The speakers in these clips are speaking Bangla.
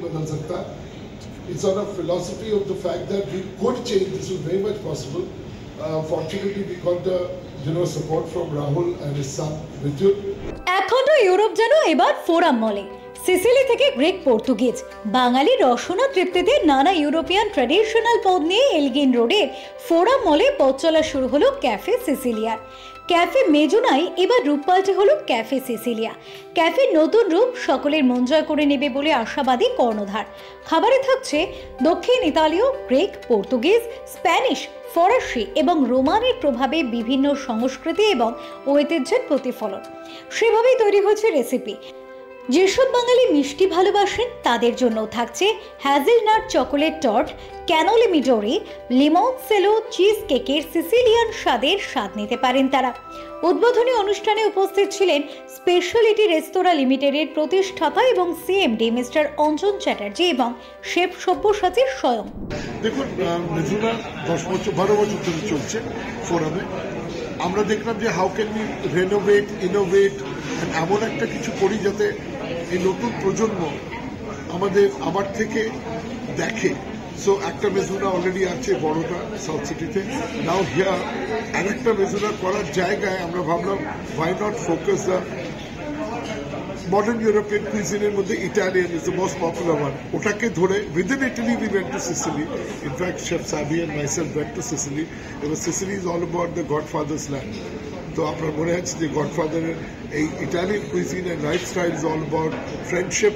बदल सकता. It's on a philosophy of the fact that we could change. This was very much possible. Fortunately, we got the support from Rahul and his son Vidyut. এখনো ইউরোপ যেন এবার ফোরাম মলে সিসিলি থেকে গ্রিক পর্তুগিজ বাঙালি রসনা তৃপ্তিতে নানা ইউরোপিয়ান ট্র্যাডিশনাল পদ নিয়ে এলগিন রোডের ফোরাম মলে পথ চলা শুরু হলো ক্যাফে সিসিলিয়ার। ক্যাফে মেজুনায় এবার রূপ পাল্টে হলো ক্যাফে সিসিলিয়া। ক্যাফের নতুন রূপ সকলের মন জয় করে নেবে বলে আশাবাদী কর্ণধার। খাবারে থাকছে দক্ষিণ ইতালীয়, গ্রিক, পর্তুগিজ, স্প্যানিশ, ফরাসি এবং রোমানের প্রভাবে বিভিন্ন সংস্কৃতি এবং ঐতিহ্যের প্রতিফলন। সেভাবেই তৈরি হয়েছে রেসিপি। যেসব বাঙালি মিষ্টি ভালোবাসেন তাদের জন্য থাকছে hazelnut chocolate torte, cannoli midori, limoncello cheese কেকের সিসিলিয়ান স্বাদের স্বাদ নিতে পারেন তারা। উদ্বোধনী অনুষ্ঠানে উপস্থিত ছিলেন স্পেশালিটি রেস্তোরাঁ লিমিটেডের প্রতিষ্ঠাতা এবং সিএমডি মিস্টার অঞ্জন চ্যাটার্জি এবং শেফ সব্যসাচী স্বয়ং। দেখুন, মেজুনা 12 বছর ধরে চলছে ফোরামে। আমরা দেখলাম যে how can we renovate, innovate, এমন একটা কিছু করি যাতে এই নতুন প্রজন্ম আমার থেকে দেখে। সো একটা মেজুনা অলরেডি আছে বড়টা সাউথ সিটিতে। নাও হিয়ার আরেকটা মেজুনা করার জায়গায় আমরা ভাবলাম why not focus the modern European cuisine এর মধ্যে Italian is the most popular one. ওটাকে ধরে within Italy we went to Sicily. In fact, Chef Sabi and myself went to Sicily. Sicily is all about the Godfather's land. তো আপনার মনে আছে যে গডফাদারের এই Italian cuisine and lifestyle is all about friendship,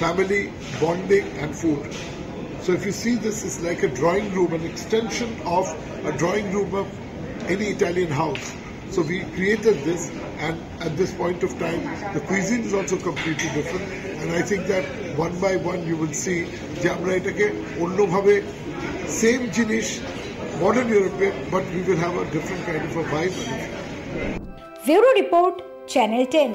family, bonding and food. So if you see this is like a drawing room, an extension of a drawing room of any Italian house. So we created this, and at this point of time the cuisine is also completely different, and I think that one by one you will see যে আমরা এটাকে অন্যভাবে সেম জিনিস modern European, but we will have a different kind of a vibe. Bureau Report, Channel 10.